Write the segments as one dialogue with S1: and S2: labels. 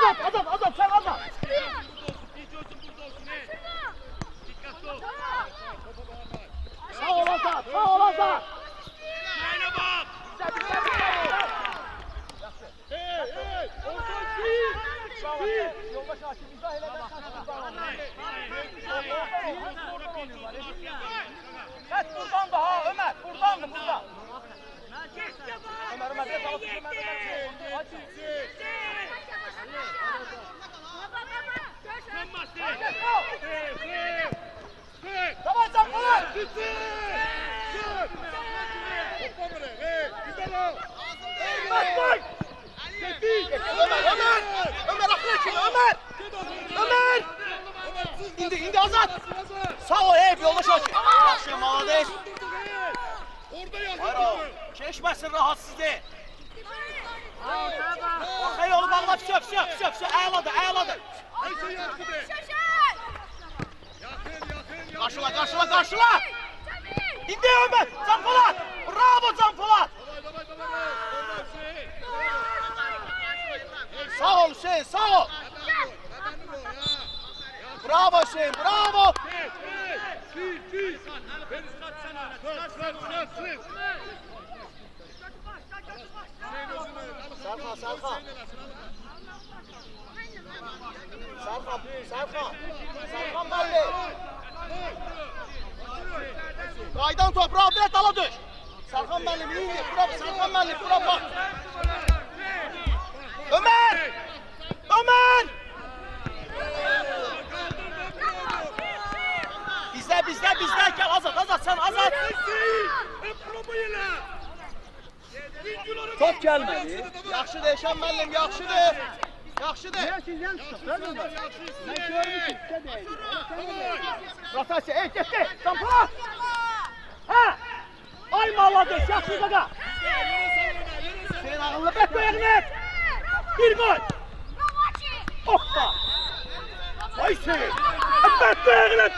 S1: Azat sen Azat. Sağ ol Azat.
S2: Ayna bak.
S1: Yoldaş Hakim izah hele ben kaç buradan da ha Ömer. Buradan. Ömer de kalıp Tamam sen falan. Bak. Ömer aklı için Ömer. İndi Azat. Sağ ol bir yoldaş Hakim. Yaxşı malades. Hayır keşmesin rahatsız değil. Ortaya yolu bağlap söp. Ayaladı. Karşıla. İndi Ömer. Can Polat. Bravo Can Polat. Sağ ol Hüseyin, sağ ol. Bravo Hüseyin, bravo. Serkan Belli. Qaydan toprağı direkt dala düş. Serkan Belli mi? Serkan Belli, bura bak. Ömer! Bizdə gel Azat sen Azat. Top gelmedi. Yaxşıdır Eşan müəllim, yaxşıdır. Ben görmüşüm. Rotasiya, getdi. Tampala. Ha! Ay maladeş, yaxşı qaqa. Sen ağıllı bek qoyağını. Bir gol. Hoppa. Ay sen. Bek qoyağını.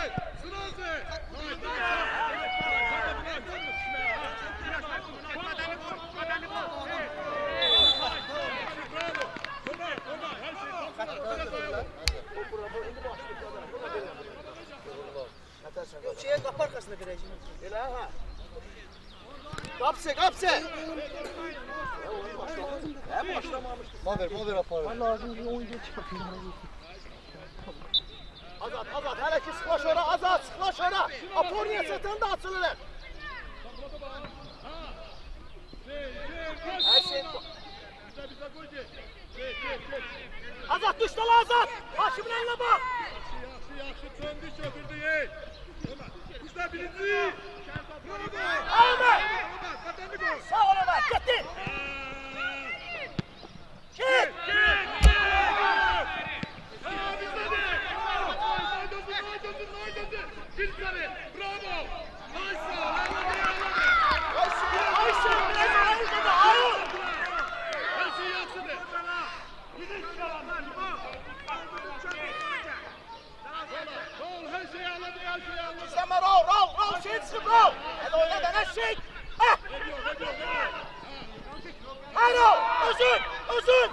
S1: Şeye kapı arkasında gireceğim. Elə ha. Kapse. Hem başlamamıştı.
S3: Maver apar.
S1: Ben lazım bir oyuncu çıkartayım. Azat. Hele ki sıklaş ora. Azat sıklaş ora. Aporiye satan da açılır. Her şey. Azat düştü lan Azat. Haşim'in eline bak.
S2: Yaxşı döndü çöpürdü. Kuşlar birinci.
S1: Ömer. Sağ ol Ömer. Gitti. Git.
S2: Bravo.
S1: İzleme rol. Şey çıkıp rol. Hadi oyna dene şey. Hadi uzun.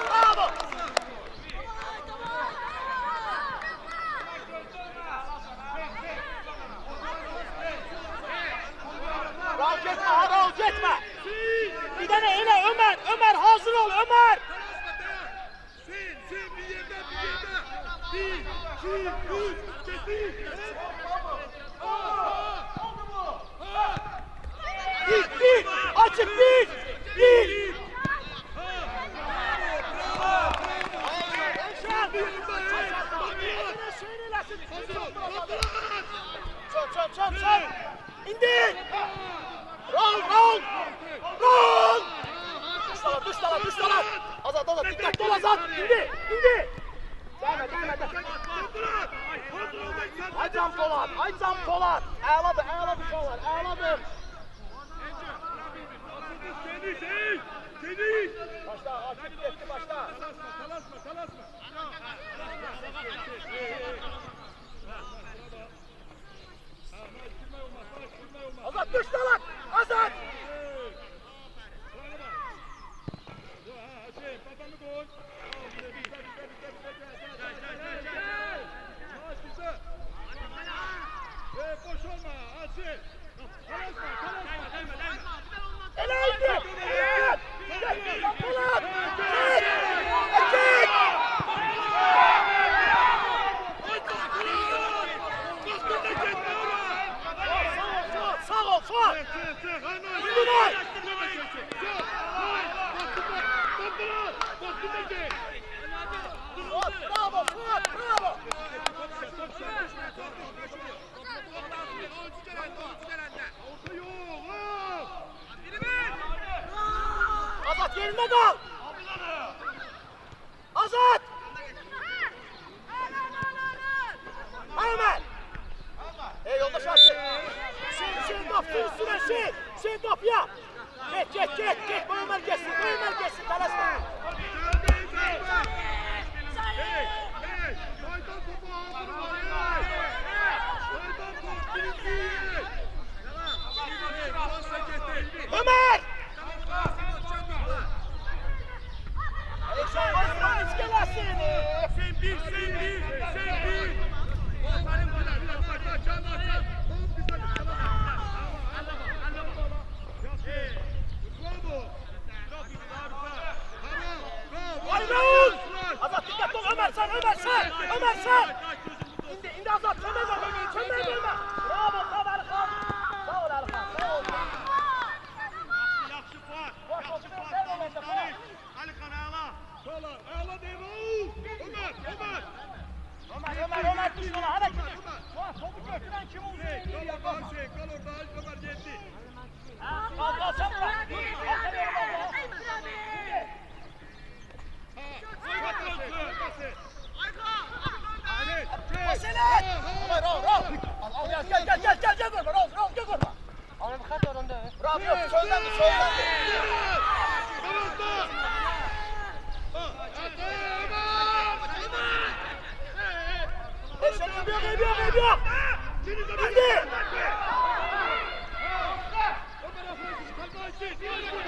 S1: Bravo. Rol gitme. Bir tane yine Ömer hazır ol Ömer.
S2: Sen bir yerde. 1, 2, 3, kesin.
S1: Bir. Açık bir. Çön. İndi. Rol. Düş dala. Azat. Dikkatli ol Azat. İndi. Gelme. Ay Can Polat. Ağladı uşaqlar. Ağladım.
S2: Seni.
S1: Başla. Akif etti başla.
S2: Talasma.
S1: Azat düş dala. Azat.
S2: Adamı koy. Gel. Maç bize. Boş olma. Asil. Kalasma.
S1: Helal be! Evet! Polat! Sağ ol, sağ ol! Bravo, Fuat, bravo! Azat yerinde kal! Azat! Ömer! Hey yoldaş açık! Hüseyin kaptı üstüne Hüseyin kapıya! Geç! Bu Ömer geçsin, talaşma! Ömer! Sen hiç gelersin!
S2: Sen bir.
S1: Ayrıl! Azat dikkat ol Ömer sen! İndi Azat çömez ölme! Bravo Erkan! Sağ ol Erkan!
S2: Yaxşı pas. Ali kanala. Sola. Ağla deyim.
S1: Ömer düş yola hadi git! Topu götüren kim oldu?
S2: Kal orada. Ömer geçti.
S1: Kal sen bırak! Baselet! Ömer al! Gel vurma! Rauf gel vurma!
S3: Ama bu kadar onda.
S1: Rauf yok soldan. Ebiyor! İndi!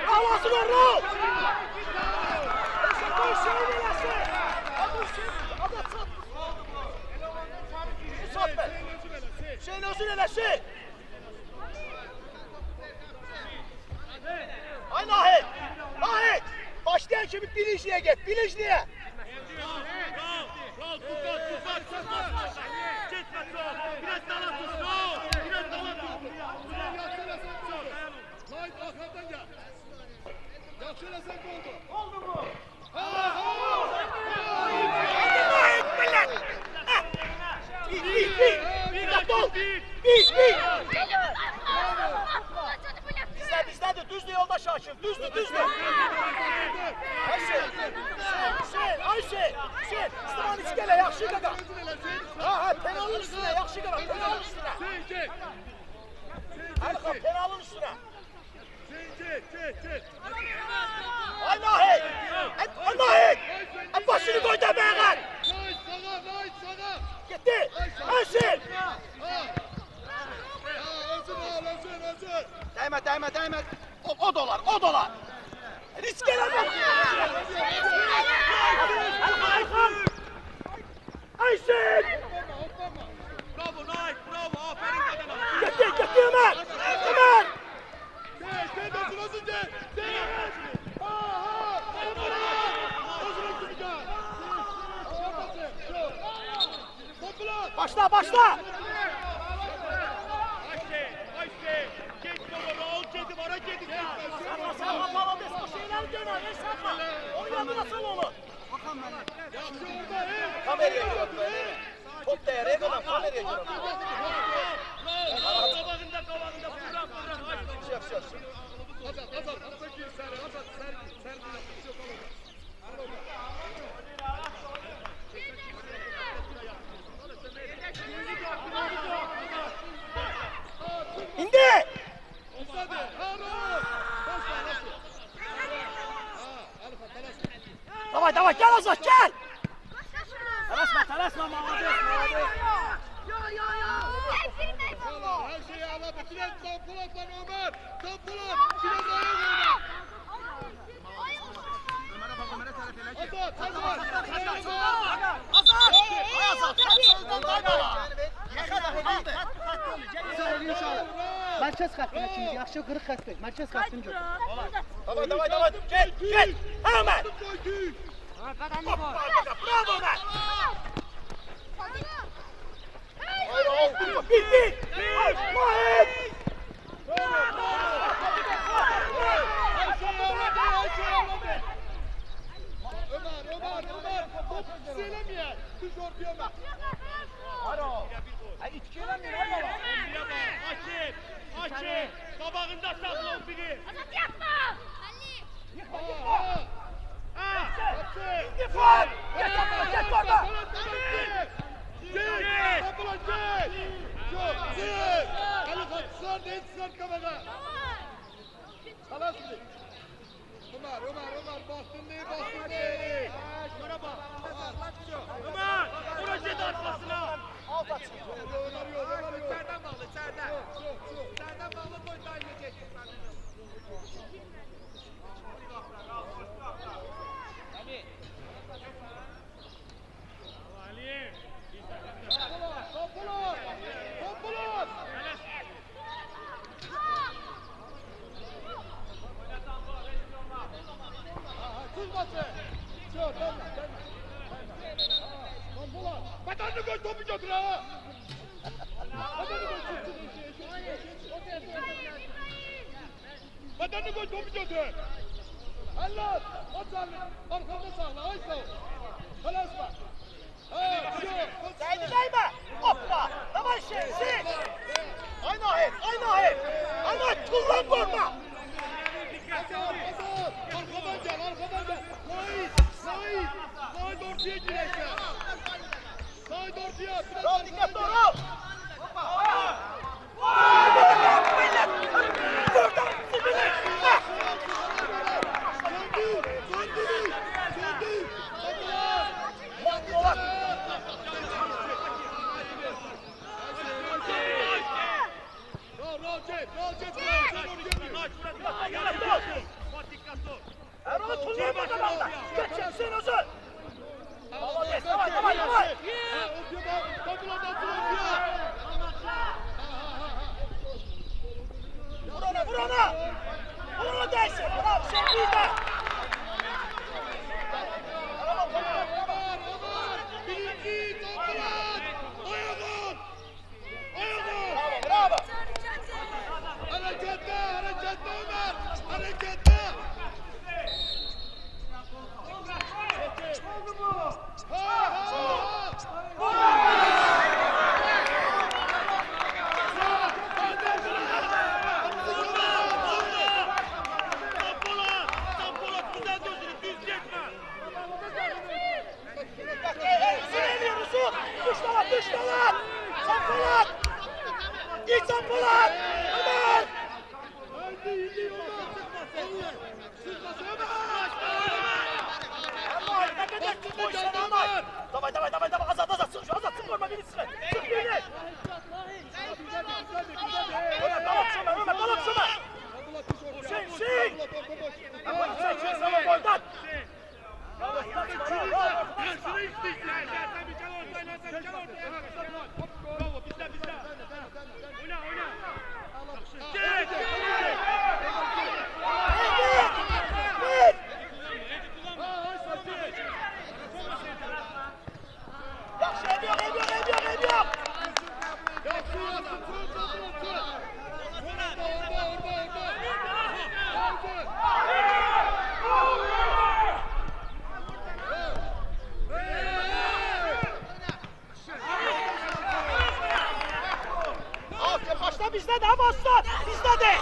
S1: Havası ver Rauf! Şeyin özür eleşi! Ay Nahit! Başlayan kimi Bilicli'ye git, Bilicli'ye!
S2: Rauf, tut. Gitme sol. Biraz dala tut. Light arkadan gel. Yaxşı eləsən oldu mu?
S1: Nahit millet! Dikkat ol! Bizdedir, düzdü yoldaş Haşim, düzdü! Ayşe! İstiman içkele, yakşı qaqa! Penalın üstüne, yakşı qaqa, penalın üstüne! Erkan, penalın üstüne! Ay Nahit! Başını koy da beğen! Gitti! Ayşe! Değme! O dolar! Riskele bak! Erkan! Ayşe!
S2: Bravo Nait, bravo. Aferin kadına.
S1: Gitti Ömer! Başla!
S2: Ayşe. Geç baba, Rauf gedi, bana gedi.
S1: Sanma Palades, o şeyleri döner, sanma! Onu yanına sal onu!
S2: Yaxşı orada,
S1: Kameraya giriyor. Top değeri kadar kameraya giriyor.
S2: Qabağında, bırak.
S1: Yok.
S2: Azat gir sen, Azat sen.
S1: İndi! Давай, gel Azat, gel! Talaşma, Muhammed.
S2: Her şeyi aladı. Biraz Polat lan Ömer. Polat. Biraz ayağa oyna.
S3: Ömer'e bak, Ömer'e taraf Merkez kattına şimdi, yaxşı qırıq kattı. Merkez kattını gör.
S1: Давай. Gel. Hemen. Bravo Ömer. Bil. Mahir.
S2: Ömer. Top söylemiyor. Düz ortaya Ömer. Açın. Kabağında saklı biri.
S1: İntifar. Geç orada.
S2: Ömer bastın değil. Şuna bak. Ömer, proje de arkasına.
S1: Al taksi.
S2: İçeriden bağlı, içeriden. İçeriden bağlı, koy dayanacak. Topulun. Kızmasın. Batanını koy topu götür ha. Batanını koy topu götür. Allah. O sağlık. Arkamda sağla. Ay sağ ol. Kalas bak.
S1: Değme. Hoppa. Tamam şey. Aynı ahir. Ama kullan vurma.
S2: Arkadan gel. Sahil ortaya gireceksin. Sahil ortaya.
S1: Bravo dikkat doğru. Erol'u tutuyorum o zaman da. Geçeceksin uzun. Davay. Vur ona. Vur onu dersin. Bravo sen bizde.
S2: Birinci toplar. Ayağın.
S1: Bravo.
S2: Harekette Ömer. Harekette.
S1: Dıştalar! Sampolat! İç Sampolat! Ömer! Allah dikkat edersin bu işten Ömer! Davay azat sık şu azat sık vurma birisine! Sık birini! Ömer dalak şuna! Şey! Ama sen sana goldan! Bizde de ama aslan! Bizde de!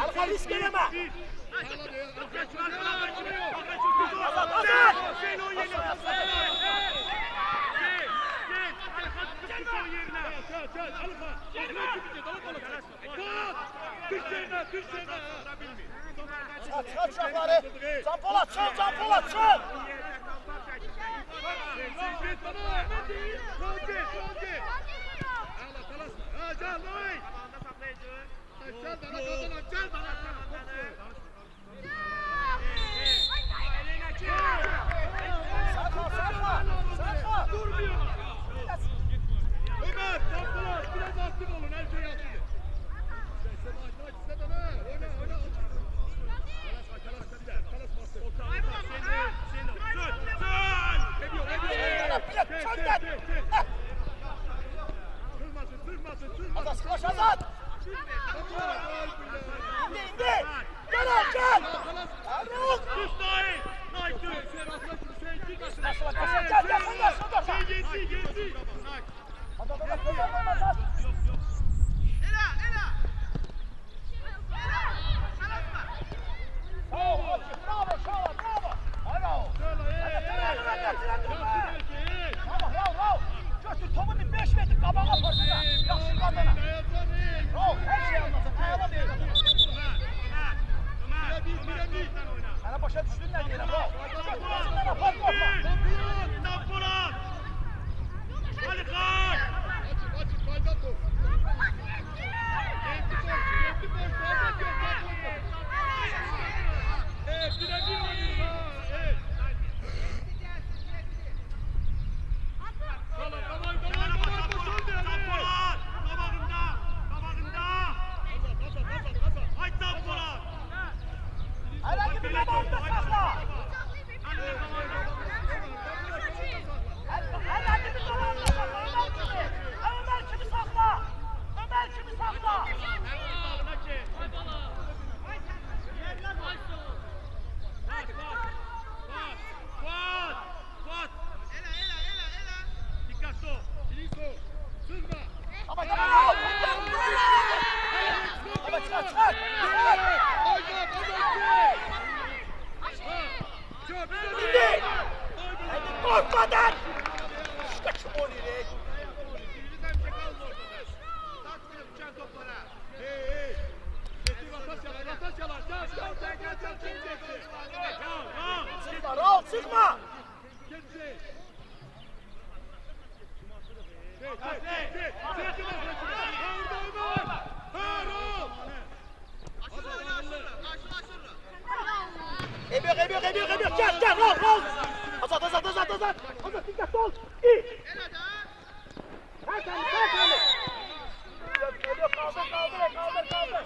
S1: Arka risk eleme! Azat!
S2: Düş yerine.
S1: Aç uşaqları. Can Polat, çık, Can Polat, çık. Sarma, sarma, sarma.
S2: Durmuyor. Ömer, Tanpolat biraz aktif olun, her şey aktif.
S1: Azat, sıkılaş Azat. İndi. Gel al, gel. Faruk. Gel, gel, gel. Azat, Azat. Bravo, bravo, bravo. Bravo. Bravo. Götür topu bir 5 metre qabağa aparsana. Yaxşı qadına. Bravo, her şey anlasın. Ayala deyil. Sana başa düşdün nə deyirəm, bravo. Götür, apar, qorxma. Hələ ki bir qabağında saxla. Hələ ki bir qabağında saxla. Ömer kimi saxla. Ömer kimi saxla. Ama tamam. Ama çıkar, çıkar. İndi. Korkmadan. İşte kim oluyor? Çıkma, Raul çıkma. Ebiyor. Gel, Raul. Azat. Azat, dikkatli ol. İyi. Kaldır.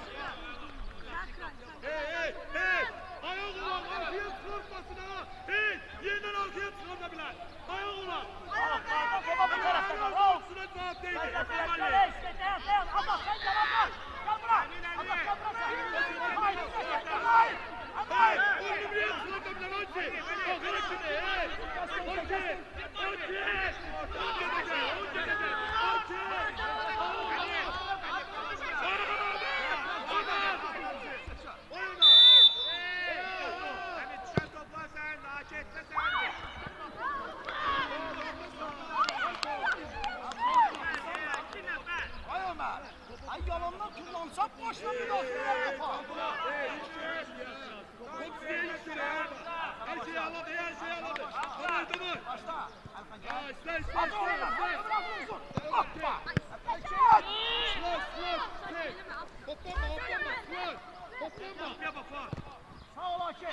S2: Hey! Ayağı ulan, arkaya çıkartmasın ha! Hey! Yeniden arkaya çıkartabilen! Ayağı ulan!
S1: Kaldır, topa bu tarafta kal, Raul.
S2: Süre cevap değil!
S1: Dayan. Azat, sen cevap ver. Gel bırak. Azat, gel bırak sen. Hayır.
S2: Hey! Onu buraya çıkartabilen Hacı! Bakalım şimdi, hey! Hacı!
S1: Ay yalandan kullansak boşuna müdafaa yapar.
S2: Her şeyi aladı. Tamam.
S1: Başla.
S2: Hadi
S1: oradan. Hoppa. Sağ ol Hakem.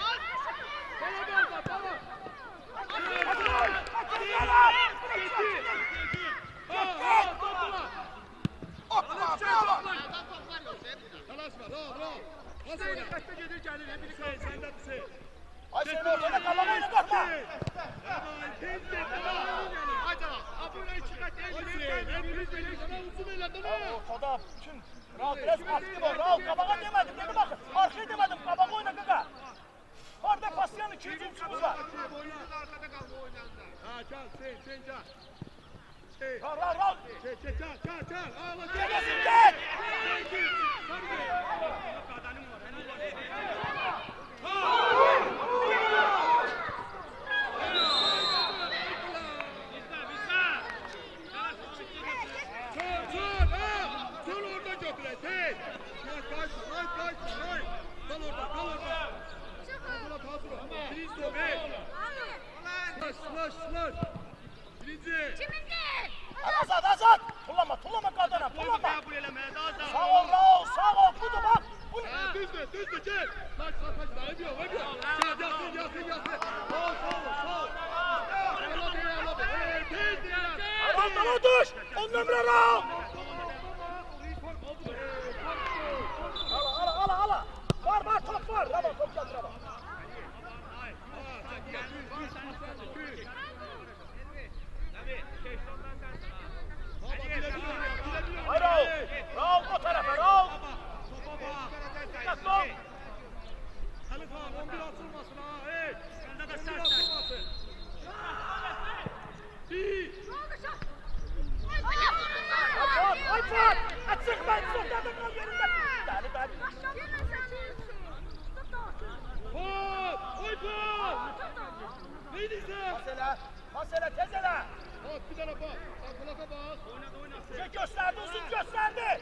S1: Ay sen ortada kalamayla korkma. Ortada bütün Raul biraz aktif ol. Raul kabağa demedim dedi bakın. Arkaya demedim kabağa oyna kaka. Orada pasyan 2 hücumcumuz var. Raul. Gedesin gel.
S2: Sol orada götüre. Hey! Kaç. stop, hey. Slash. Birinci.
S1: Azat. Tullama kadına, tullama. Sağ ol Raul, sağ ol. Budu bak. Bu ne?
S2: Düzdür, gel. Slash, öpüyor. Yaksın. Sol.
S1: Randala düş. 10 numara Raul. Ala. Var, top var. Rama, top geldi Rama. Hayır Raul bu tarafa Raul. Dikkatli ol.
S2: Halifa 11 atılmasın ha. Hey. 11 atılmasın. Bir.
S1: Ayfat. Açık ben sokakta kal yerinde. Dali.
S2: Oyfat. Neydi sen?
S1: Masele tezele.
S2: Bak bir tarafa bak. Arkalafa bak.
S1: Gösterdi, uzun gösterdi.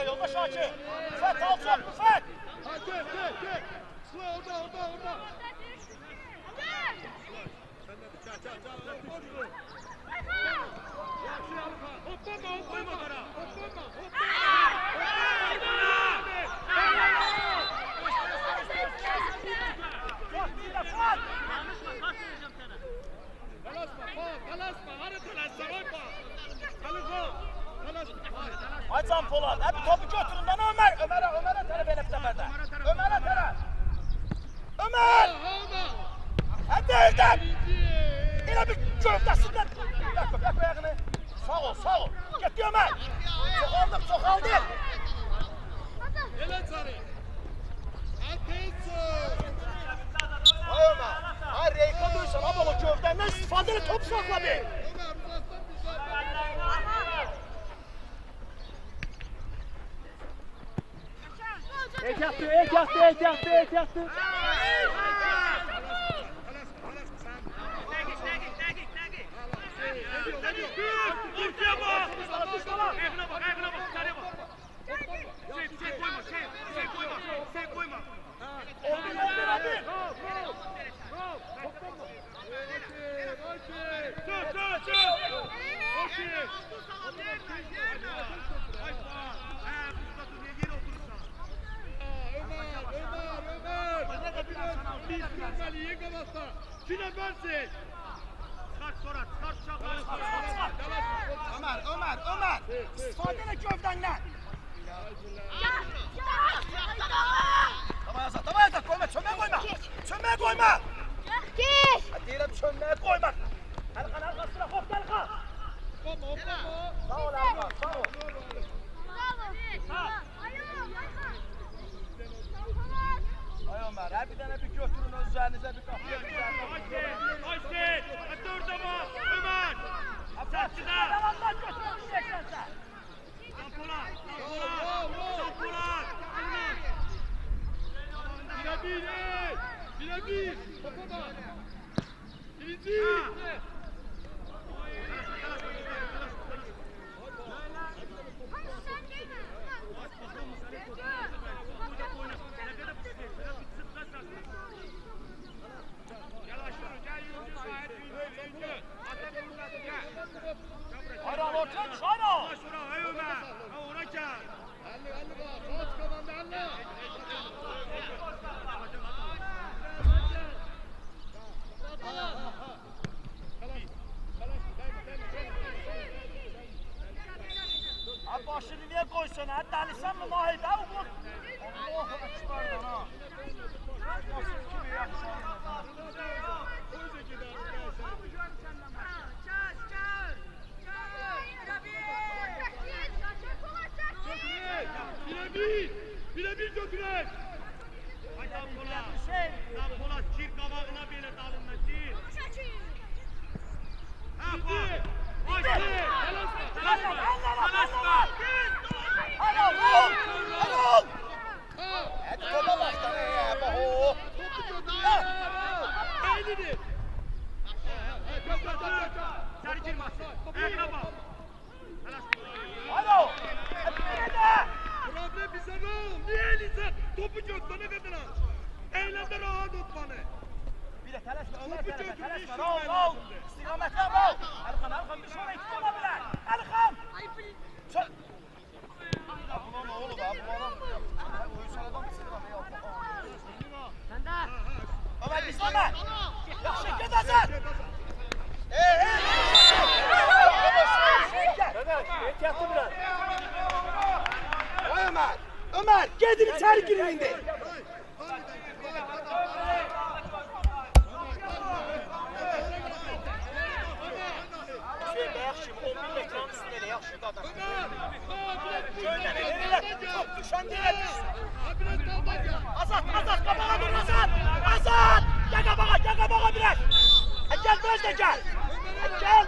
S1: Yoldaş Hacı. Fet alacak mı Fet?
S2: Ha gel. Sıla orada. Hoppa. Kalasma. Hadi kalasma. Hoppa. Kalasma.
S1: Aycan Polat. Hep topu götürün lan Ömer. Ömer'e taraf benim seferde. Ömer'e taraf. Ömer! Hadi evden! Yine bir gövdesinden. Yak ayağını. Sağ ol. Gitti Ömer. Çok aldık.
S2: Gelen sarı. Atenson.
S1: Hay Ömer. Hay Reyka duysan ama o gövdenden istifadeli top sakla bir.
S3: Et yaktı.
S1: Ömer. İstifadeli gövdenden. Tamam Azat, koyma, çömeye koyma. Hadi diyelim çömeye koyma. Erkan arkasına hop Erkan. Sağ ol Erkan, sağ ol. Hay Ömer, her bir tane bir götürün özlerinize bir kapıya bir tane.
S2: Ayşe, hadi orada bak, Ömer.
S1: Saçına. Devamdan götürün sen.
S2: Sampolar. Birebir. Topa bak. Birinci.
S1: Hayran ortaya düş, hayran.
S2: Hey Ömer. Ona gel. Halli bak. Kaç kafanda halli.
S1: Abi başını niye koysun ha? Delisan mı Mahir? Ha bu. Allahu Ekber'den ha. Nasıl kimi yakışan?
S2: Birebir götürek. Haydi Polat. Polat çir kavağına bile dalınmasın. Ha bak. Ayşe. Kalasma.
S1: Helal. Hadi topa başla ya. Baho.
S2: Elini. Sarı girmezsin. Eline bak.
S1: Alo. Hadi bir de.
S2: Problem bize ne oldu? Niye elinize topu götürene kadar? Eğlendi rahat tutmanı.
S1: Bir de telaşma Ömer tarafa telaşma. Rav. İstikametle rav. Erkan bir sonra iki olabilir. Erkan. Çök. Abla ne oldu abi bu adam? Uyusan adam mısın abi ya?
S3: Sen de.
S1: Ömer izleme. Yaxşı gedəsən. Ehtiyatlı biraz. Ömer, gedin içeri girin indi. Şey yaxşı, 11 metrenin üstünde de yaxşı adam. Şöyle ne? Çok düşen değil. Azat, kabağa dur Azat. Azat! Gel kabağa biraz. Gel biraz da gel. Gel.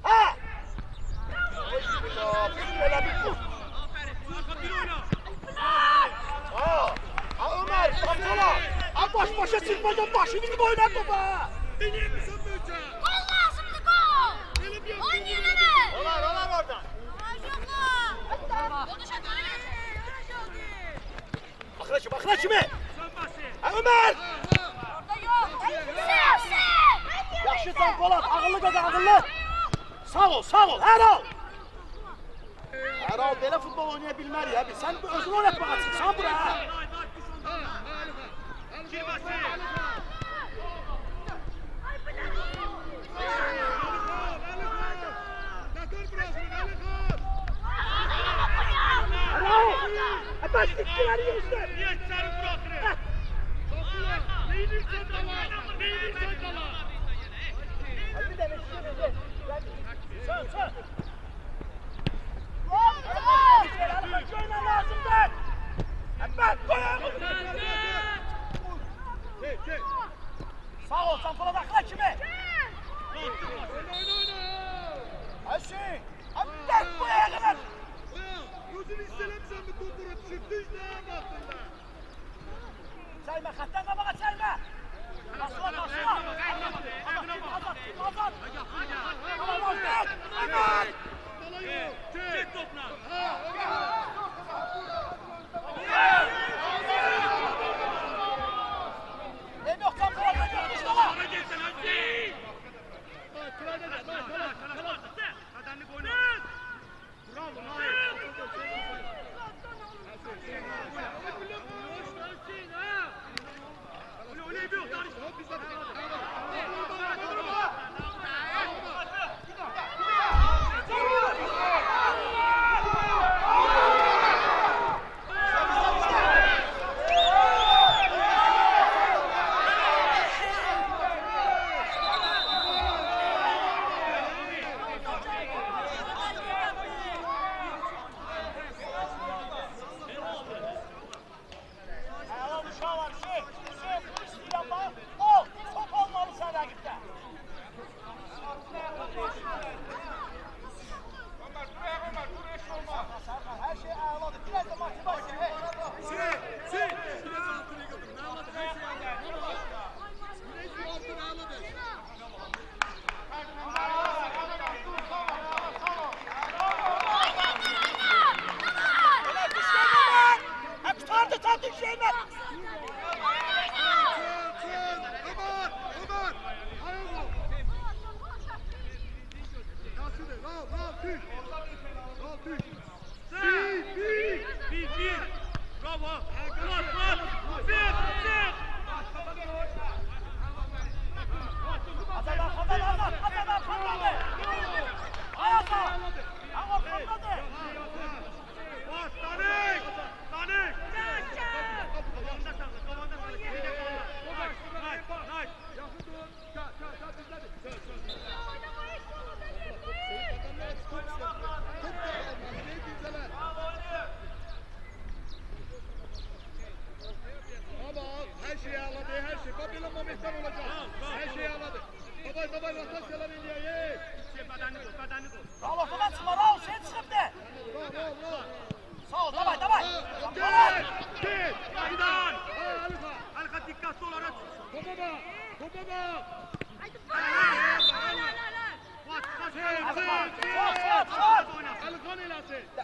S1: Ha! Bismillah, böyle bir kur. Ha Ömer, Samsala. Başa çıkmadan başını gibi oynar topa.
S4: Allah şimdi gol! Oynayın hele!
S1: Olar oradan. Bakla kimi? Ha Ömer! Yaxşı Can Polat, ağıllı qaqa, ağıllı. Sağ ol, hər ol. Hər ol, belə futbol oynaya bilmər ya. Sən özünü oynatmağa çıxsan bura. Baş dikkiləri yemişler. Bir dənə Sön. Şöyle lazımdır. Ben koyalım. Sağ ol, Can Polat akla kimi? Ayşe, ben buraya kadar.
S2: Gözünü istelemsen bir kopura çıktı işte aslında.
S1: Çayma, kattan kabağa çayma. Basla. Azat. Ömer.
S2: Çek topla.
S1: En yok Can Polat'a gitmiş baba.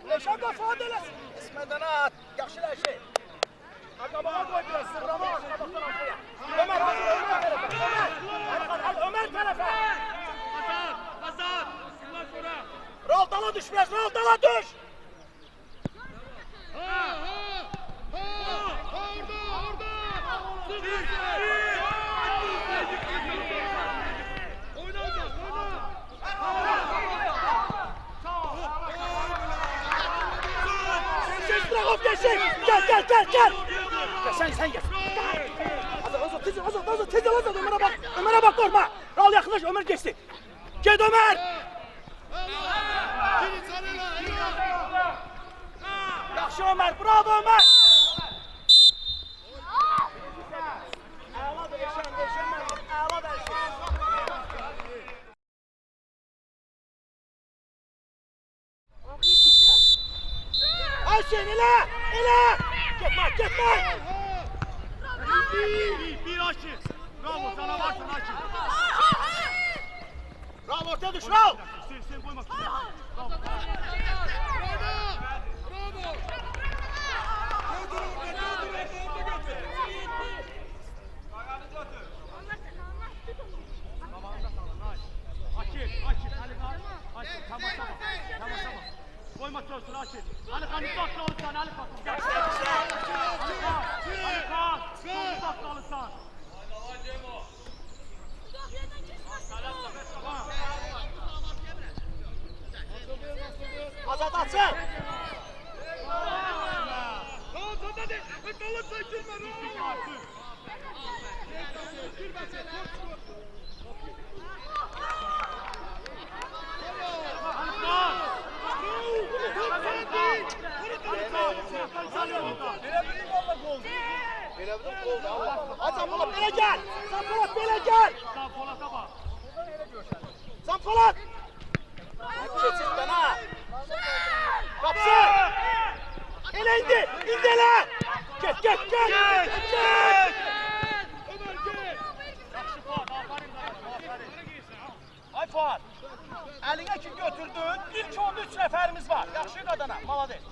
S1: Leşan da faal eləsin. İsmədənat, yaxşı şey. Qabağa Ersin. Gel. Gel sen gel. Azat tez al. Ömer'e bak korkma. Al yaklaş, Ömer geçti. Gel Ömer. Yaxşı Ömer, bravo Ömer. Əla da Eşən mənim, əla da Eşən. Ayşen elə. Getmə. Bir Aşir. Bravo, sana varsın Aşir. Bravo, ortaya düş, bravo. Sen koyma. Bravo. Açır, tamam. Koyma sörsün Açır. Ali Khan uzakta olursan, Ali Khan. Uzakta olursan. Azat açın. Zampolat belə gel. Zampolat. Keçir bana. Kapsı. Elə indi elə. Get. Ay Fuat. Əlinə ki götürdün. İlk oldu 3 nəfərimiz var. Yaxşı qadana. Malades.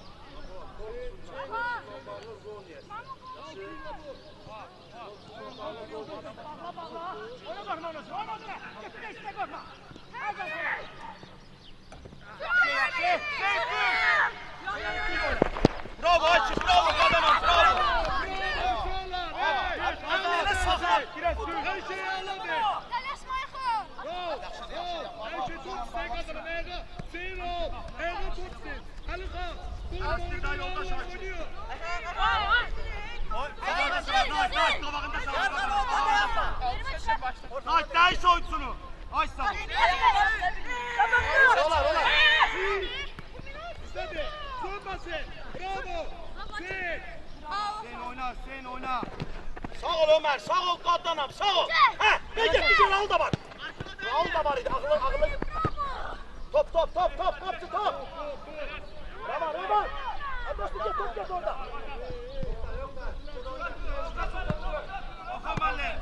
S1: Bravo Açır, bravo qadana, bravo. Aç oyuncunu. Aç sana. Olar.
S2: İstedi. Sönmesin. Bravo. Sen oyna.
S1: Sağ ol Ömer, sağ ol qadanam, sağ ol. Hə, ben getmişim, Raul da var. Raul da var idi, ağlı. Top. Raman. Adresi get orada. Okan Malle.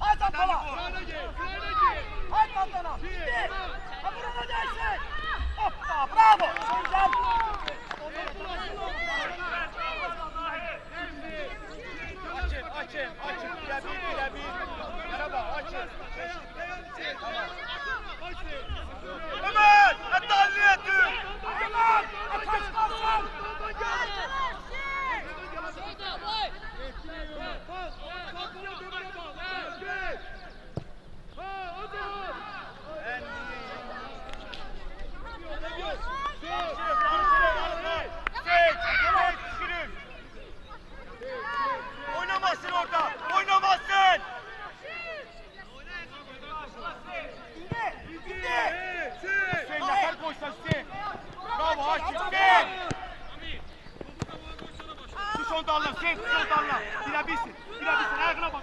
S1: Ay Zampola. Ay qadanam. Gitti. Burada değilsin. Hoppa, bravo. Sen Açın. Birebir. Merhaba, açın. Ömer, etalliyeti. Ömer, ateş kalsın. Oynamazsın orada, oynamazsın. Sen yakar koysan sen. Bravo Hakim, sen. Düş on dallar, sen düş on dallar. Bilebilsin, ayağına bak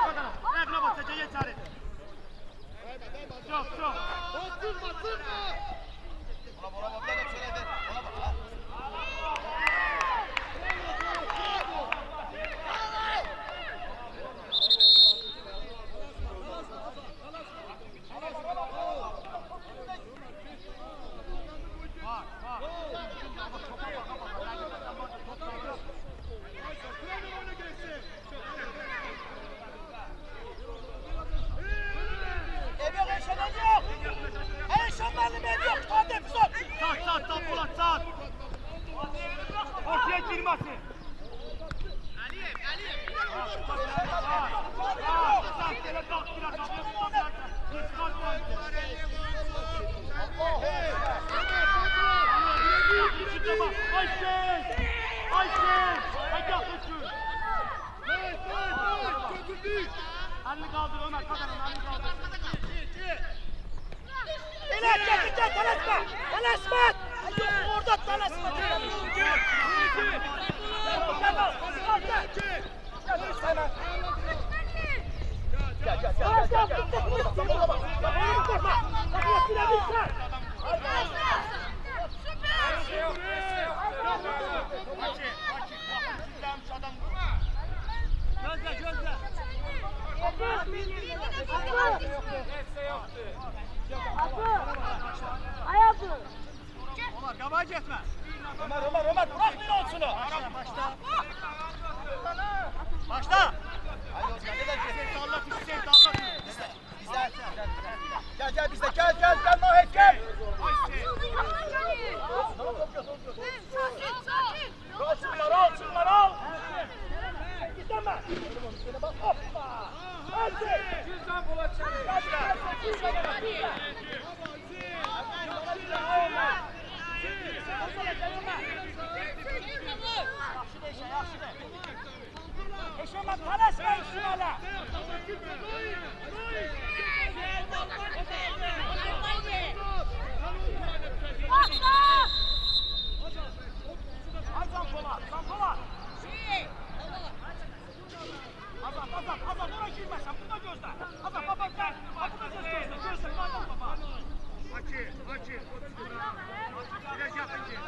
S1: kadına. Seceye çare. Çok. Eşen benim ev yok. Sat Polat sat.
S2: Mustafa. Ayşen. Ayşen. Hadi yapışın. Götürdük. Elini kaldır Ömer. Kazanın elini kaldır.
S1: İler çekecek talasma. Talasma. Yok orada talasma.
S2: Ömer kabağa etme.
S1: Ömer bırak bir olsunu.
S2: Başla.
S1: Gel bizde gel Nohet gel. Olsunlar al. Gitme. Bak hoppa. Hadi. Cüzdan bulaşacak. Eşemek talaşmayın şuna. Zampola. Azam oraya girmezsen burada gözle. Azam baba gel. Gözle. Kaldır baba.
S2: Açı. Biraz yapınca.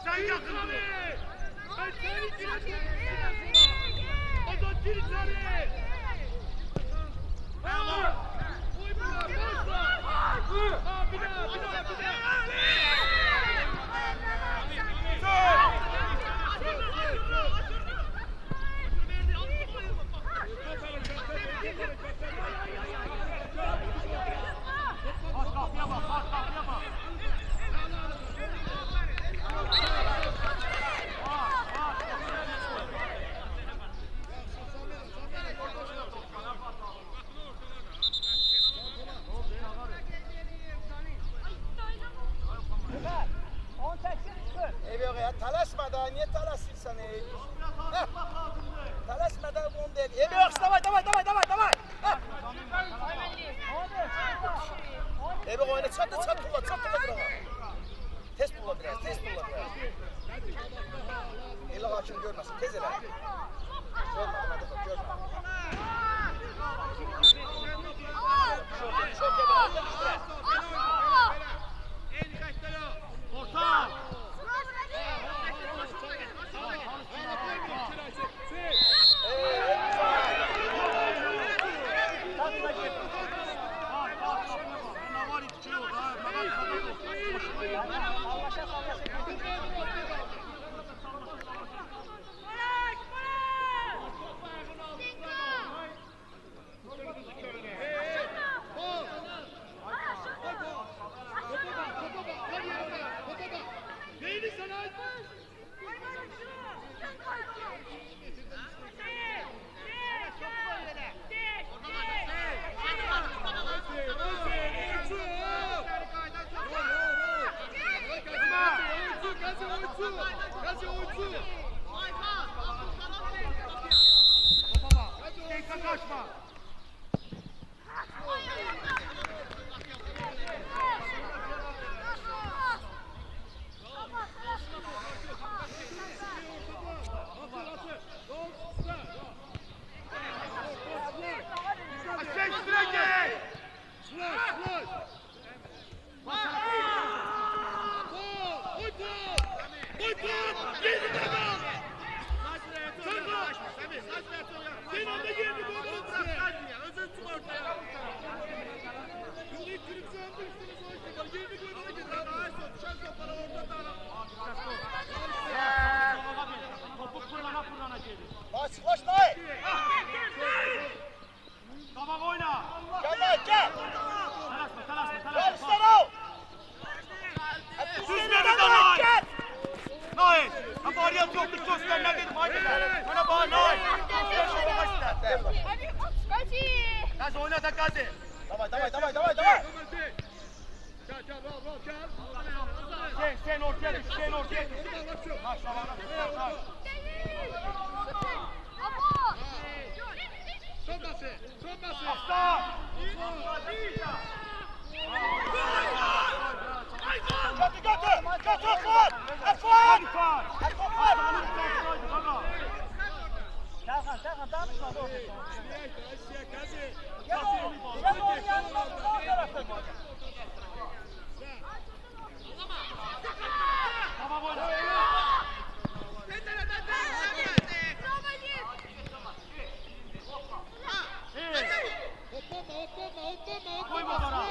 S2: Sen yakın abi. Ben seni gireceğim. Azat gir içeri. Allah. Uymuyor. Başla. Bir daha.
S1: Talaşma da niye talaşırsan ey? Talaşma da bunu değil. Evi yok davay. Evi oyna çat tulla. Test tulla biraz. Eli hakim görmesin tez ele. Görme. Çok
S2: Orta. Kaçma.
S1: Koş dayı.
S2: Tamam oyna.
S1: Gel.
S2: Talaşma.
S1: Gel İstanbul.
S2: Düzme bir de Nail. Nail. Abariyat yok.
S1: Yanlış göster ne dedim haydi be. Bana bağır ne ay. Gazi oyna da Gazi. Davay. Sen ortaya düş, sen ortaya düş. Maşallah. Aslan. Götür Afan. Serkan danışma. Gel onun yanına sağ tarafta. Tamam oyna. Koyma bana.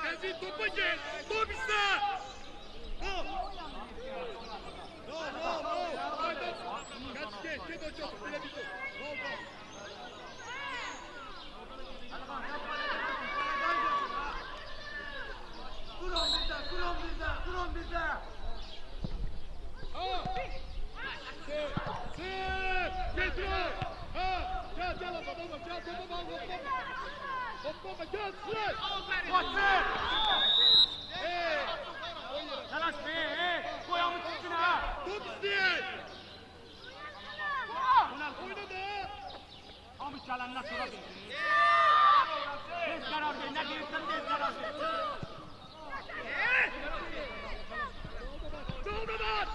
S2: Gazi topa gel. Top bizde. No. Gazi gel hocam. Böyle bir top.
S1: Kurun bizde. Yanaş be, koyamın çıksın ha.
S2: Top isteyen.
S1: Oynadı. Ama çalanına sonra bir. Tez karar ver, ne diyorsan tez karar ver.
S2: Doldu var.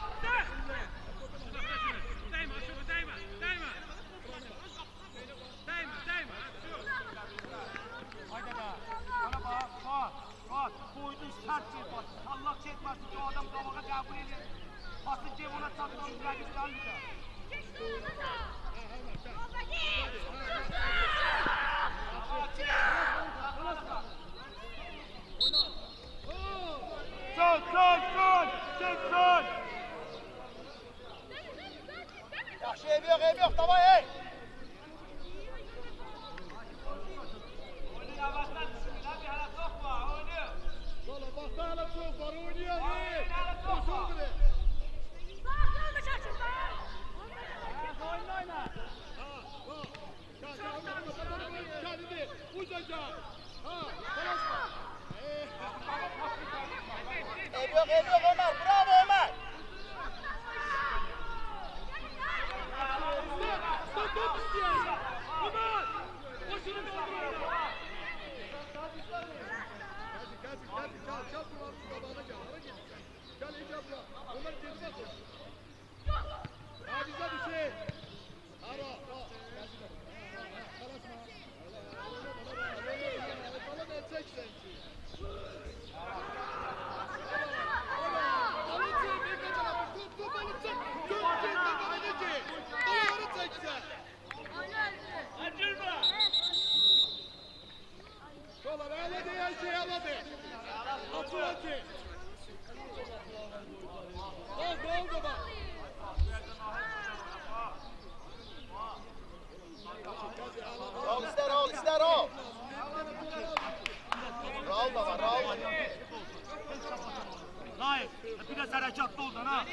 S1: Haydi be. Bana bak. Koydun sert çek bas. Allah çek bas. O adam kavağa kabul ediyor. Basın cebine çatma. Güzel almayacak. Son. Yaxşı ev yok. Davay ey.
S2: Valla bak hala çok var oynuyor. Koşun bile.
S1: Oyna.
S2: Kendini uzaca. Konuşma.
S1: Ev yok Ömer. Bravo Ömer.
S2: Top isteyen. Ömer. Koşunu doldur. Çal kulağını tabağına gel. Ara git. Gel iyice abla. Ömer kendine koş. Bize bir şey. Ara. Kalasma. Ne çeksen ki? Alacağım bir kadar. Top alacağım. Çok çeksen alacağım. Onları çeksen. Acırma. Dolar öyle diye şey aladı. Atı. Oldu bak.
S1: Al ister o. Raul da var. Naif, biraz harekatlı oldun ha.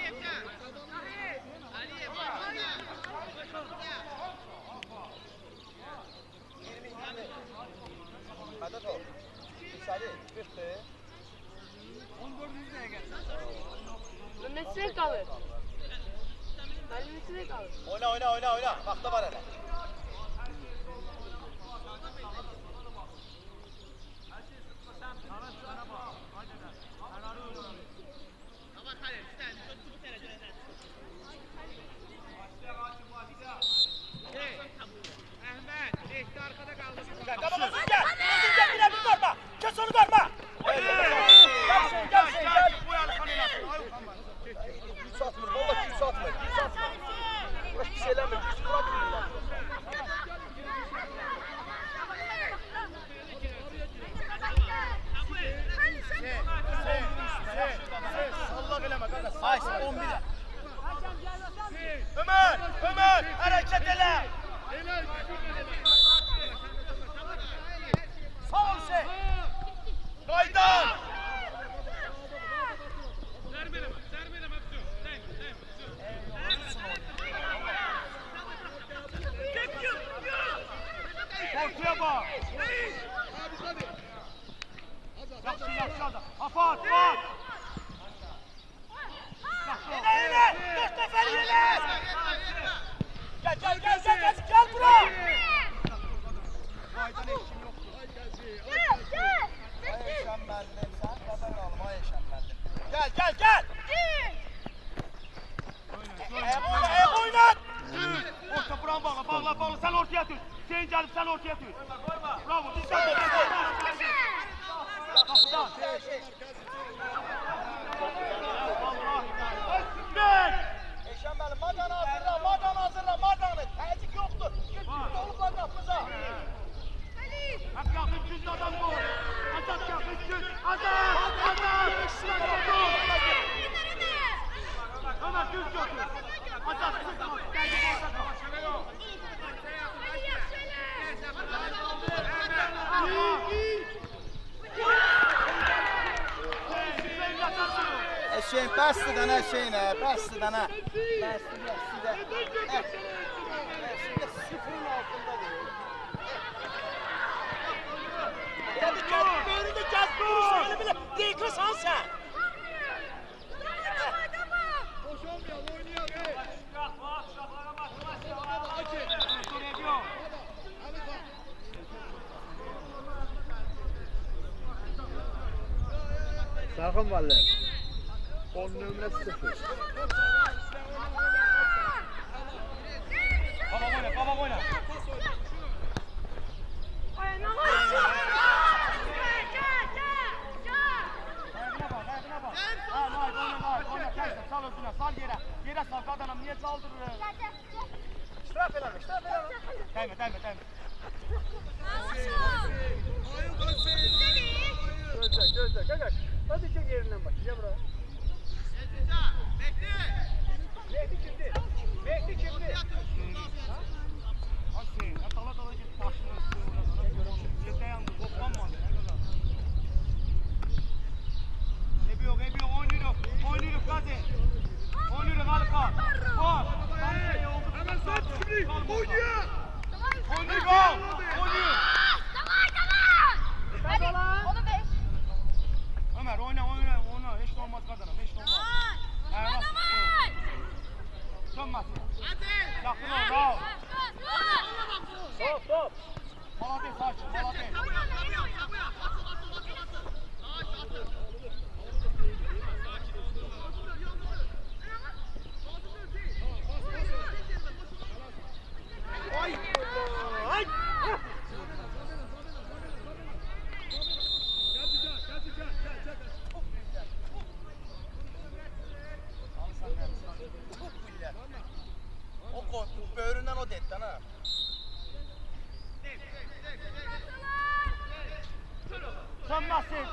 S1: Hadi ol. Müsaade et. Bitti. 1400'e gel.
S5: Mesleğe kalır. Ben mesleğe kalır.
S1: Oyna. Vakti var hele. Kes onu durma. Gel. Satmır, vallahi kim satmır. Burası bir şeyler mi? Sallak eleme kardeş. Hayır, 11'e. Ömer, hareket ele. Sağ ol şey. Qaydan! Ortaya bak! Yaxşı, yaxşı adam. Afat, bak! Yine! 4 nefer yine! Gel bura! Qaydan eşim yoktur. Ay eşəm müəllim, sən qəbər alım, ay eşəm müəllim. Gəl! Oynat! Orta buran bağla, sən ortaya tut. Hüseyin gəlib, sən ortaya tut. Bravo, dizdən. Qapıdan. Eşəm müəllim, madanı hazırla, madanı. Təzik yoxdur. Git, olublar qapıza. Hep yakın güçlü adam bu. Azat yakın güç. Azat! Ömer düz götür. Azat sıkma. Geldi Hüseyin, bəsdir dənə Hüseyin, bəsdir dənə. Sıfırın altındadır. Böyrünü gəz, böyrünü bile yıkırsan sen.
S2: Boşalmayalım, oynayalım. Hey.
S3: Sakın vallahi. 10 nömrə 0.
S1: Baba oyna. Sal özüne, sal yere. Yere sal kadınım, niye saldırır? Ştraf eləme. Değme.
S3: Gözle. Gagaş. Hadi çek yerinden bak. Gel buraya. Mehdi kimdi?
S1: Hüseyin, dala git başına üstüne. Yedde yandı, toplanmadı. Ebi yok, oynuyoruz Gazi. Oynuyoruz Halika. Var.
S2: Hemen saat şimdi. Oynuyor.
S1: Oynuyor. Ömer oyna. Hiç olmaz kadınım, hiç olmaz. Dönmesin. Yakın ol, bravo. Stop. Malates açın, malates. Ay! O böğründen o detten ha. Sönmesin.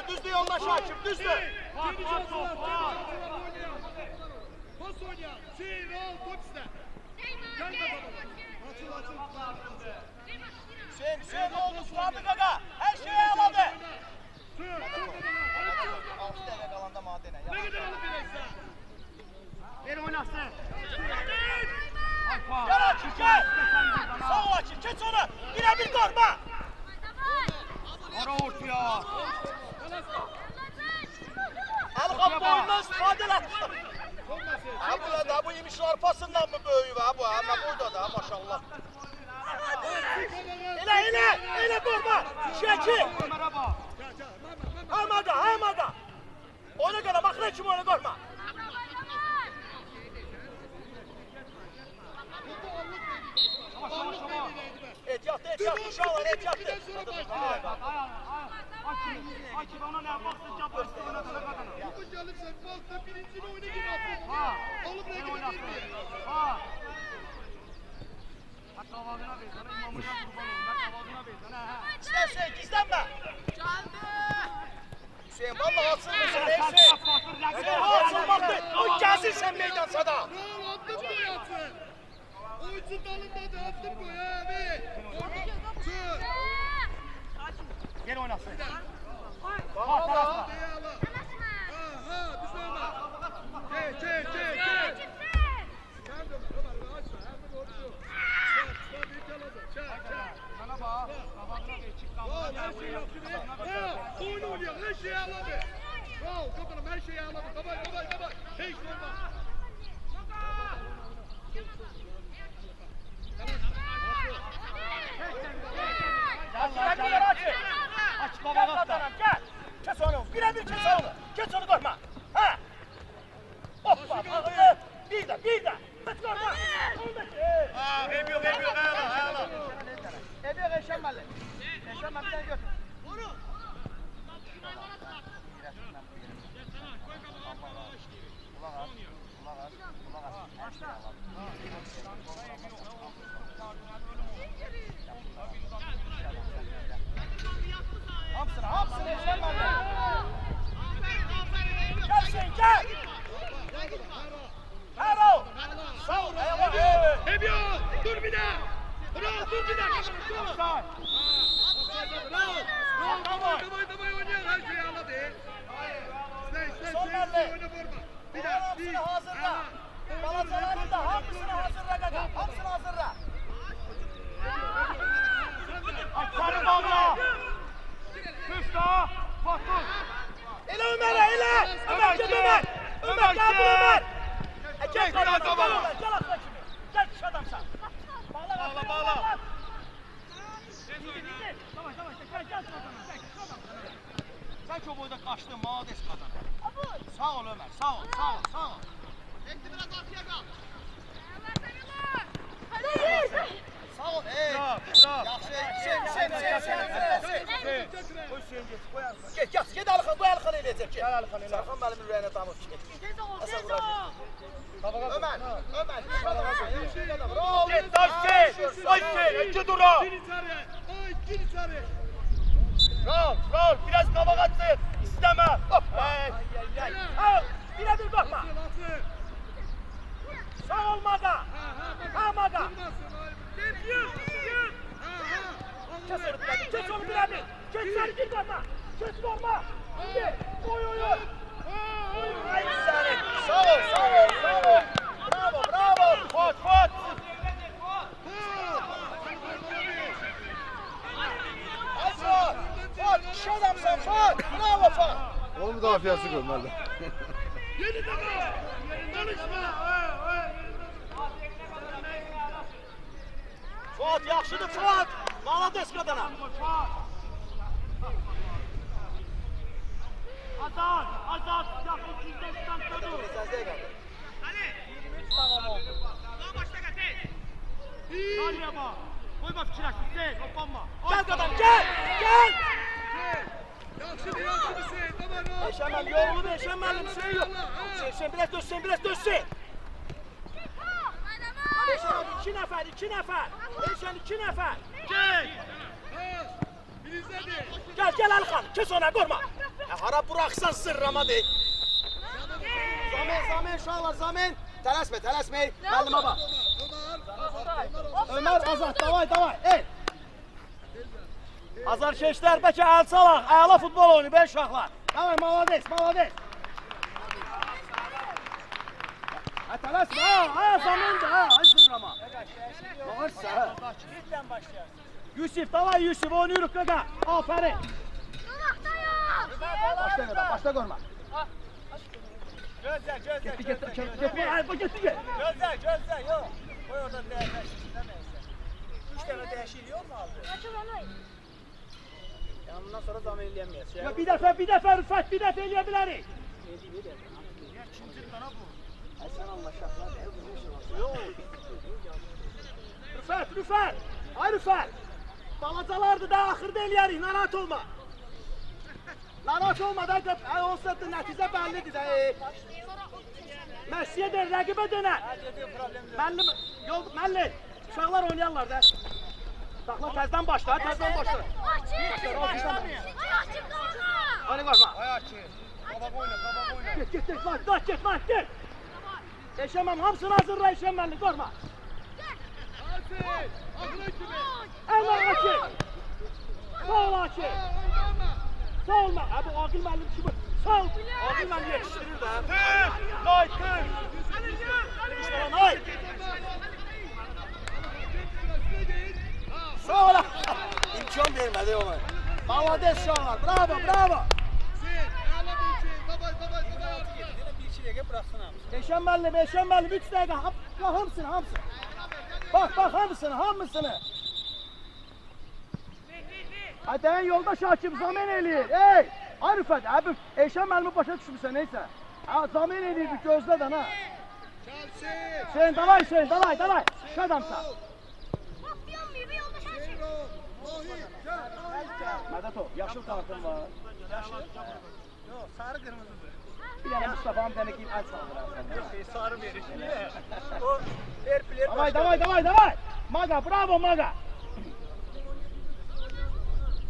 S1: Düzdü yoldaş Hakim, düzdü. Var.
S2: Pas oynayan. Hüseyin al top iste. Gelme baba. Açıl.
S1: Hüseyin oldu, Sadık Aga. Her şeyi aladı. 6 dakika kalanda madene.
S2: Ne kadar alıp verirse.
S1: Ver oynasın. Gel Akif, gel. Sağ ol Akif, geç onu. Birebir korma. Ara ortaya. Al kapı oyundan istifade et. Bu yemişin arpasından mı böyüyor bu? Ama burada da maşallah. Ele korma. Şeki. Hamada. Ona göre bak ne kim onu korma. Ehtiyat, uşağlar ehtiyat. Akif ona ne yaparsın yaparsın ona da kadına.
S2: Topu gelirse balta birincini oyuna gibi atın. Alıp ne gibi değil mi?
S1: Hatta avazına ver sana imamına kurban olun. Bak avazına ver sana. İstersen gizlenme. Hüseyin vallahi asılmışsın Hüseyin. Asılmaktı. O gelsin sen meydansada.
S2: Bravo attın mı yatsın? Oyuncu dalındadır attın mı ya abi? Tut.
S1: Geri oynasın.
S2: Bak tarafına. Aha biz Ömer. Çek. Sen de Ömer açma. Hem de doğru. Çek. Bir kaladı. Çek.
S1: Sana bak. Kafasına bir çık
S2: Bravo, her şeyi yaptı be. Ha, oyun oynuyor, her şeyi ağladı. Bravo, kaptanım her şeyi ağladı. Kabay. Hiç olmaz.
S1: Aç baba kaptanım gel. Kes onu. Birebir kes onu. Kes onu koyma. Ha. Hoppa. Bir de. Kes koyma. Ebiyor. Ayağla.
S3: Ebiyor Eşemmelli. Eşemmelli'den götür.
S1: Hamsın Eşemmelli. Gel. Hero. Sağ ol.
S2: Ebiyor, dur bir daha. Bravo, dur bir daha. Bravo. Kabay oynayan her şeyi ağladı. Sen oyna vurma. Bir daha.
S1: Hamsını hazırla. Balacaların da hamsını hazırla gaga. Hamsını hazırla. Sarı baba. Kışta. Fatih. İle Ömer'e ile. Ömer gel Ömer. Ömer gel buraya Ömer. Gel Ömer. Gel atla şimdi. Gel şu adam sen. Bağla. Tamam. Gel. Sen çok boyda kaçtın. Mağdes kadın. Sağ ol Ömer. Sağ ol.
S2: Ekti biraz arkaya kal.
S1: Sağ ol. Gel Alıkan, bu Alıkan eləyəcək. Gel Alıkan eləyəcək. Sarxan mənim ürəyinə damır ki. Ömer. Git taşsın. İki duru.
S2: Gir içeri.
S1: Raul, biraz kabak atsın. İsteme. Birebir bakma. Sağ ol Maga. Maga. Kes onu birebir. Kes seni gir bakma. Kes bakma. Oy. Ay seni. Sağ ol. Bravo. Fot. Fot, şu adamsan Fot. Bravo Fot.
S6: Onun müdafiası görmeli.
S2: Yeni takım. Konuşma.
S1: Fot, yaxşıdır Fot. Malades qadana. Azad. Yaxın 200'den standladı. Tamam oldu. Saniye bak. Koyma fikirləşsin. Hoppanma. Gel qadam, gel.
S2: Yaxşıdır Hüseyin.
S1: Eşemel yolunu Eşemel'in şey yok. Sen biraz dönsün. Eşemel iki nefer. Eşen 2 nefer. Gel Alkan, kes ona korma. Hara bıraksan sırrama değil. Zamen şahlar zamen. Tələsme. Müəllime bak. Ömer Azad, davay. Ey. Azar keçlər, bəlkə əl çalaq, əla futbol oyunu, ben uşaqlar. Davay, malades. Tələsmə, zamen də, ay sırrama. Bağırsa. Kilitdən başlayarız. Yusuf, davay Yusuf, oynayırıq qaqa. Aferin. Başla görmə. Gözlə. Getdi. Gözlə, yox. Qoy orada dəyişir, nəməysə. 3 dəfə dəyişir, yox mu aldı? Yanından sonra zaman eləyəməyəsin. Ya bir dəfə Rüfət, bir dəfə eləyə bilərik. İkinci qana bu. Ay sən Allah şahlar deyil, yox. Rüfət. Ay Rüfət. Balacalardı da axırda eləyərik, narahat olma. Narahat olma da, olsa da nəticə bəllidir də. Məhsiyə də rəqibə dönər. Məlli, uşaqlar oynayarlar da. Saxla, təzdən başla. Hadi qoşma.
S2: Kabak oyna.
S1: Get. Eşemem, hamısını hazırla Eşememli, korkma.
S2: Aferin. Akıl ekibi.
S1: Elma Aki. Sağ ol Aki. Sağ ol. Bu Akil müəllim kimi. Sağ ol. Akil müəllim yetiştirir də. Nay, tır. İşte nay. Sağ ol. İmkan vermedi ona. Bangladeş uşaqlar. Bravo, bravo. Eşen müəllim 3 dəqiqə. Hamısını. Bak hamısını. Hadi en yoldaş hakim zaman eləyir. Ey! Arifət, abi Eşen müəllimi başa düşmüsən neysə. Ha zaman eləyir bir gözlədən ha. Hüseyin, davay. Şu adamsa. Mədet o, yaşıl kartın var. Yaşıl? Yok, sarı kırmızıdır. Bir yana Mustafa'm dene ki aç saldır. Sarı verir. O fair play. Davay. Maga, bravo Maga.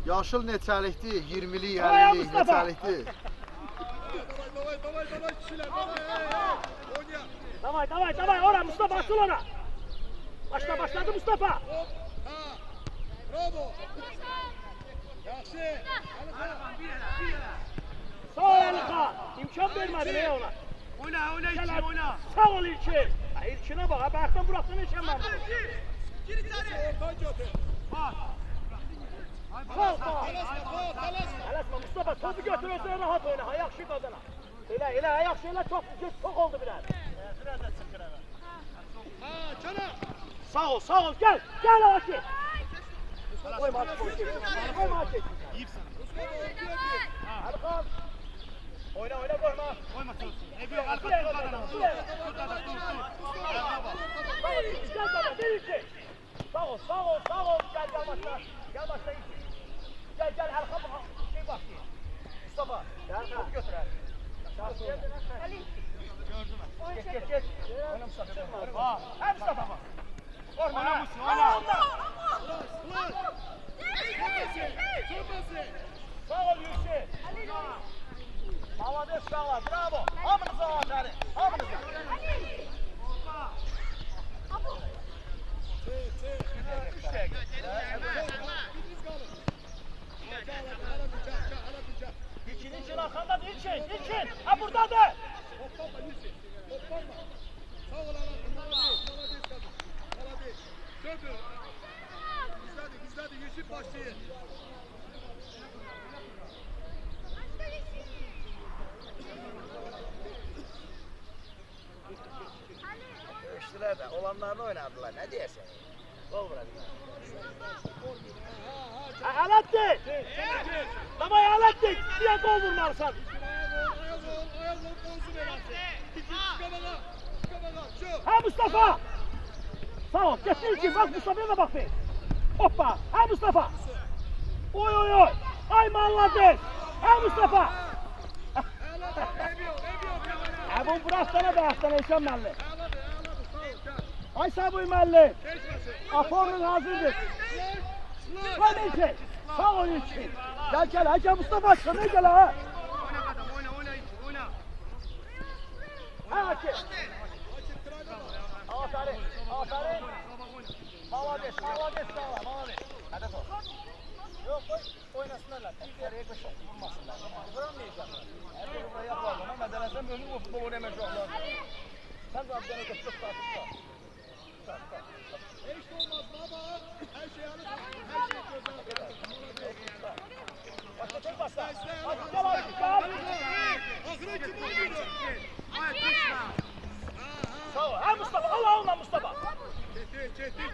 S6: Yaşıl neçəlikdir? 20'lik,
S1: Ay,
S6: 50'lik
S1: Mustafa!
S6: neçəlikdir?
S1: Davay, ora Mustafa açıl ona. Başladı Mustafa.
S2: Bravo. Yaxşı.
S1: Sağ ol Elika. İmkan vermedin ey ona.
S2: Oyna İlkin, oyna.
S1: Sağ ol İlkin. İlkin'e bak, ayaktan bıraktın Eşen müəllim.
S2: Gir içeri. Ortadan götür. Bak.
S1: Sağ ol.
S2: Talasma.
S1: Alasma Mustafa topu götür özüne rahat oyna. Ayak şu kazana. Elə ayak şeyler çok oldu biraz. Biraz da çıkır hemen.
S2: Ha, çana.
S1: Sağ ol. Gel Aki. Koyma Aki. Erkan. Oyna koyma.
S2: Koyma sus. Ne büyük arka tut adamı. Dur.
S1: Gel baba değil ki. Sağ ol. Gel başla. Gel Erkan şey başlıyor. Mustafa. Topu götür Ali. Geç. Oyna Mustafa. Hem Mustafa. Oyna. Sağ ol Yusuf. Havada uşaqlar, bravo. Hamınıza aferin. Hamınıza. İlkin arkandadır İlkin. Ha buradadır.
S2: Hoppanma Yusuf. Hoppanma. Sağ ol Alat. Döndür. Gizledi. Yusuf başlayın.
S1: Dövüştüler de olanlarını oynadılar. Ne diyorsun? Gol bıraktılar. Alaaddin! Davay Alaaddin! Niye gol vurmarsan?
S2: Ayaz ol, olsun belası. Çıka bana.
S1: Ha Mustafa! Sağ ol, geçtin ki bak Mustafa'ya da bak be. Hoppa! Ha Mustafa! Oy! Ay Bangladeş! Ha Mustafa! Bu bıraksana da aslan Eşen müəllim. Ay Sabuy müəllim! Aforun hazırdır. Hadi İlkin! Sağ ol İlkin! Gel Hacı Mustafa aşkına gel ha!
S2: Oyna.
S1: Ha Hacı! Aferin! Bangladeş sağla. Hadi top. Yok oynasınlar. İçeriye koşup vurmasınlar. Vuramayacaklar. Her durumda yaparlar ama medenesen böyle o futbol oynamayacaklar. Sen de abdene koş çok tartışma.
S2: Hiç olmaz baba. Her şey alır. Her şey çözer.
S1: Başla tek başla. Hadi gel.
S2: Ahıra kim oynuyor?
S1: Sağ ol. Ha Mustafa. Allah Mustafa.
S2: Çetin.